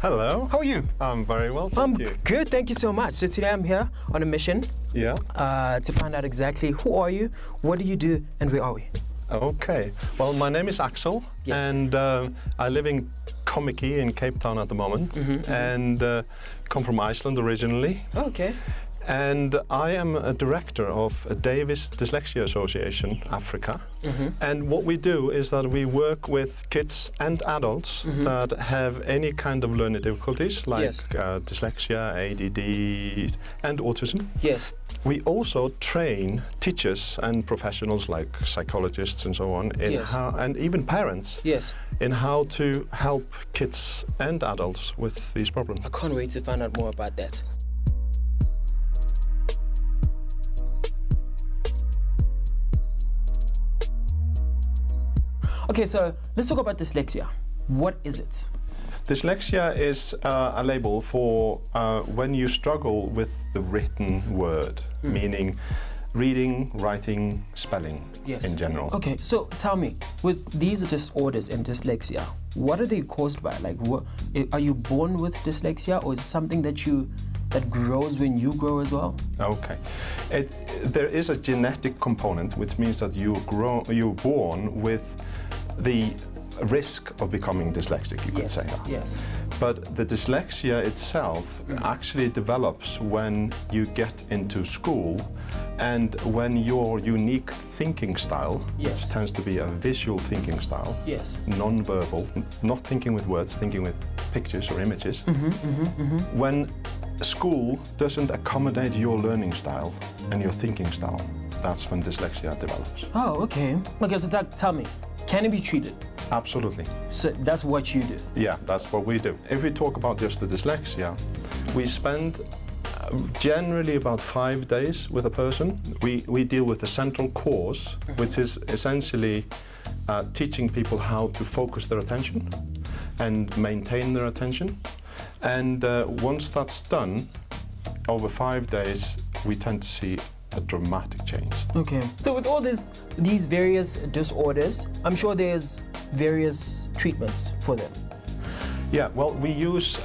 Hello. How are you? I'm very well, I'm thank you. good, thank you so much. So today I'm here on a mission to find out exactly who are you, what do you do, and where are we? Okay. Well, my name is Axel, and I live in Komiki in Cape Town at the moment, and come from Iceland originally. Okay. And I am a director of Davis Dyslexia Association Africa. And what we do is that we work with kids and adults that have any kind of learning difficulties, like dyslexia, ADD, and autism. Yes. We also train teachers and professionals like psychologists and so on, in how, and even parents, in how to help kids and adults with these problems. I can't wait to find out more about that. Okay, so let's talk about dyslexia. What is it? Dyslexia is a label for when you struggle with the written word, meaning reading, writing, spelling in general. Okay, so tell me, with these disorders and dyslexia, what are they caused by? Like, are you born with dyslexia, or is it something that grows when you grow as well? Okay, there is a genetic component, which means that you're born with the risk of becoming dyslexic, you could say that. Yes. But the dyslexia itself actually develops when you get into school and when your unique thinking style, which tends to be a visual thinking style, non-verbal, not thinking with words, thinking with pictures or images, when school doesn't accommodate your learning style and your thinking style, that's when dyslexia develops. Oh, okay. Okay, so tell me, can it be treated? Absolutely. So that's what you do? Yeah, that's what we do. If we talk about just the dyslexia, we spend generally about 5 days with a person. We deal with the central course, which is essentially teaching people how to focus their attention and maintain their attention. And once that's done, over 5 days, we tend to see a dramatic change. Okay. So with all these various disorders, I'm sure there's various treatments for them. Yeah, well, we use,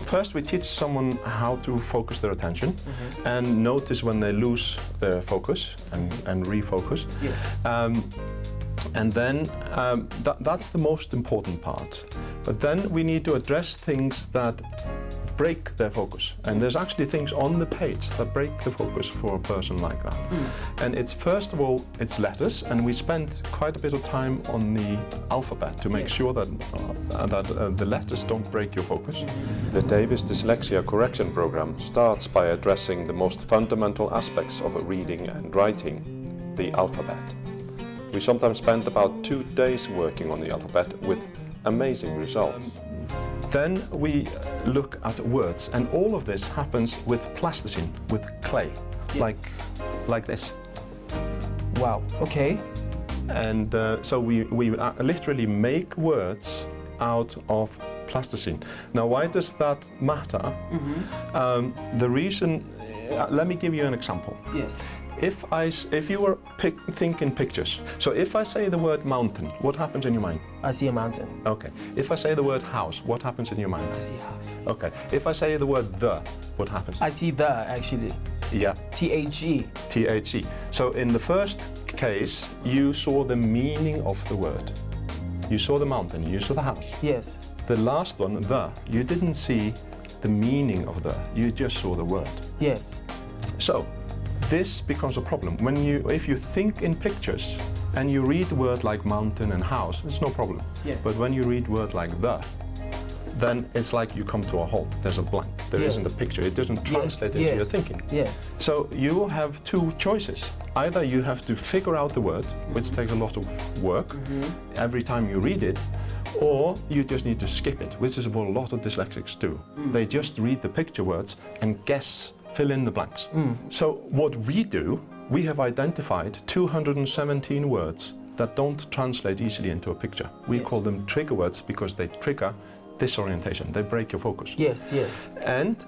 first we teach someone how to focus their attention and notice when they lose their focus and refocus. Yes. And then that's the most important part. But then we need to address things that break their focus. And there's actually things on the page that break the focus for a person like that. And it's, first of all, it's letters, and we spend quite a bit of time on the alphabet to make sure that, the letters don't break your focus. The Davis Dyslexia Correction Programme starts by addressing the most fundamental aspects of reading and writing, the alphabet. We sometimes spend about 2 days working on the alphabet with amazing results. Then we look at words, and all of this happens with plasticine, with clay, like this. Wow, okay. And so we literally make words out of plasticine. Now, why does that matter? The reason, let me give you an example. Yes. If you were thinking pictures, so if I say the word mountain, what happens in your mind? I see a mountain. Okay. If I say the word house, what happens in your mind? I see a house. Okay. If I say the word the, what happens? I see the, actually. Yeah. T-H-E. T-H-E. So in the first case, you saw the meaning of the word. You saw the mountain, you saw the house. Yes. The last one, the, you didn't see the meaning of the, you just saw the word. Yes. So, this becomes a problem. If you think in pictures and you read word like mountain and house, it's no problem. Yes. But when you read word like the, then it's like you come to a halt. There's a blank. There isn't a picture. It doesn't translate into your thinking. Yes. So you have 2 choices. Either you have to figure out the word, which takes a lot of work every time you read it, or you just need to skip it, which is what a lot of dyslexics do. They just read the picture words and fill in the blanks. So what we do, we have identified 217 words that don't translate easily into a picture. We call them trigger words because they trigger disorientation. They break your focus. Yes, yes. And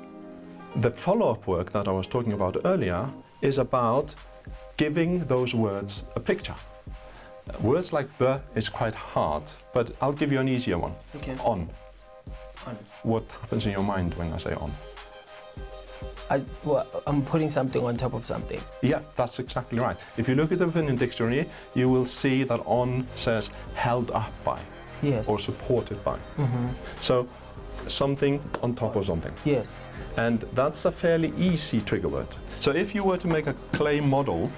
the follow-up work that I was talking about earlier is about giving those words a picture. Words like the is quite hard, but I'll give you an easier one. Okay. On. On. What happens in your mind when I say on? I'm putting something on top of something. Yeah, that's exactly right. If you look it up in a dictionary, you will see that on says held up by. Yes. Or supported by. So something on top of something. Yes. And that's a fairly easy trigger word. So if you were to make a clay model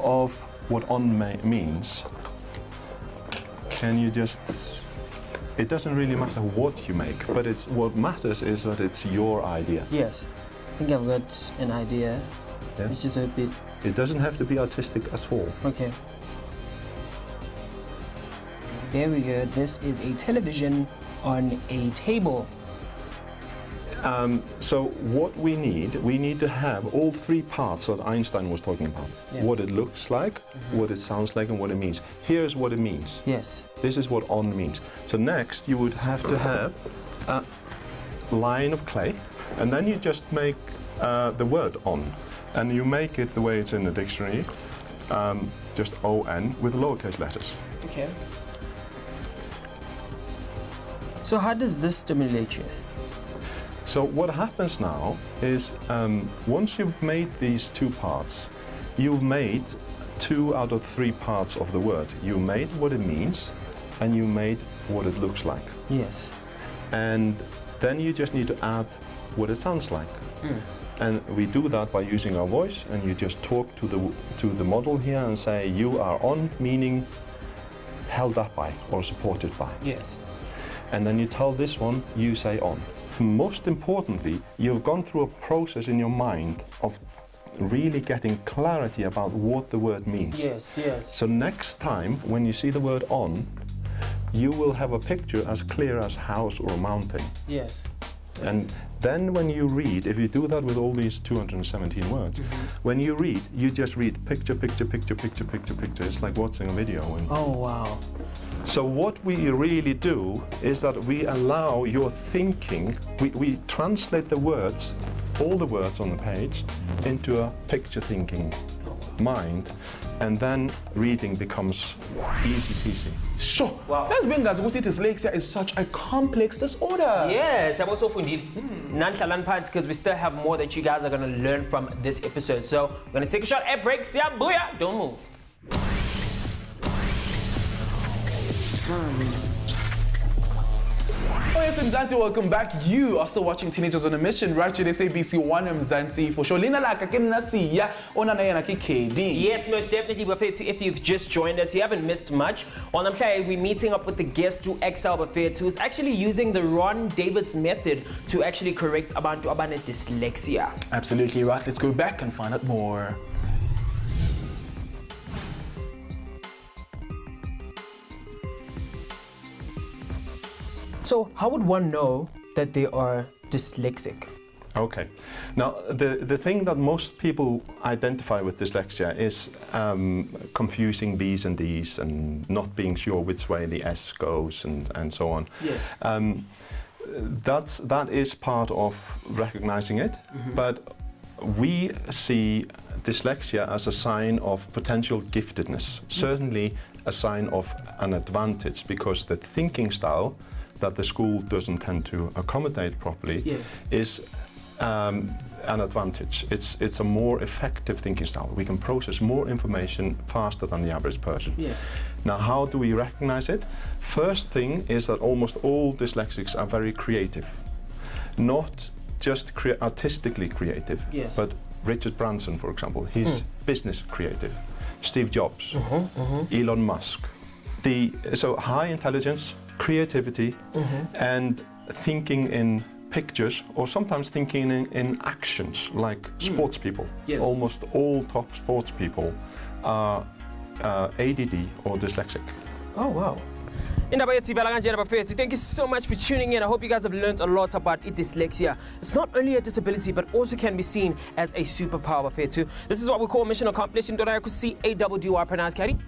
of what on means, can you just, it doesn't really matter what you make, but what matters is that it's your idea. Yes. I think I've got an idea. Yeah. It's just a bit... It doesn't have to be artistic at all. Okay. There we go. This is a television on a table. So what we need to have all three parts that Einstein was talking about. Yes. What it looks like, what it sounds like, and what it means. Here's what it means. Yes. This is what on means. So next you would have to have a line of clay, and then you just make the word on. And you make it the way it's in the dictionary, just O-N with lowercase letters. Okay. So how does this stimulate you? So what happens now is once you've made these two parts, you've made 2 out of 3 parts of the word. You made what it means and you made what it looks like. Yes. And then you just need to add what it sounds like. And we do that by using our voice, and you just talk to the model here and say you are on, meaning held up by or supported by. Yes. And then you tell this one, you say on. Most importantly, you've gone through a process in your mind of really getting clarity about what the word means. Yes, yes. So next time when you see the word on, you will have a picture as clear as house or mountain. Yes. And then when you read, if you do that with all these 217 words, when you read, you just read picture, picture, picture, picture, picture, picture. It's like watching a video. Oh, wow. So what we really do is that we allow your thinking, we translate the words, all the words on the page, into a picture thinking mind, and then reading becomes easy peasy. Sure. Wow. Let's bring us ukuthi dyslexia is such a complex disorder. Yes, I'm also indeed. Because we still have more that you guys are going to learn from this episode. So we're going to take a short ad break. Booyah. Don't move. Oh yes, Mzansi, welcome back. You are still watching Teenagers on a Mission right here at SABC 1 Mzansi for sure. Lina laka ke nasiya ona na yena ki KD. Yes, most definitely. But if you've just joined us, you haven't missed much. On we're meeting up with the guest to Axel Gudmundsson, who's actually using the Ron Davis method to actually correct abantu abane dyslexia. Absolutely right. Let's go back and find out more. So how would one know that they are dyslexic? Okay. Now, the thing that most people identify with dyslexia is confusing B's and D's and not being sure which way the S goes and so on. Yes. That is part of recognizing it, but we see dyslexia as a sign of potential giftedness, certainly a sign of an advantage, because the thinking style that the school doesn't tend to accommodate properly is an advantage. It's a more effective thinking style. We can process more information faster than the average person. Yes. Now, how do we recognize it? First thing is that almost all dyslexics are very creative. Not just artistically creative, but Richard Branson, for example, he's business creative. Steve Jobs, Elon Musk. So high intelligence, creativity, and thinking in pictures, or sometimes thinking in actions, like sports people. Yes. Almost all top sports people are ADD or dyslexic. Oh, wow. Thank you so much for tuning in. I hope you guys have learned a lot about dyslexia. It's not only a disability, but also can be seen as a superpower. This is what we call mission accomplished. CAWDY pronounced, Caddy.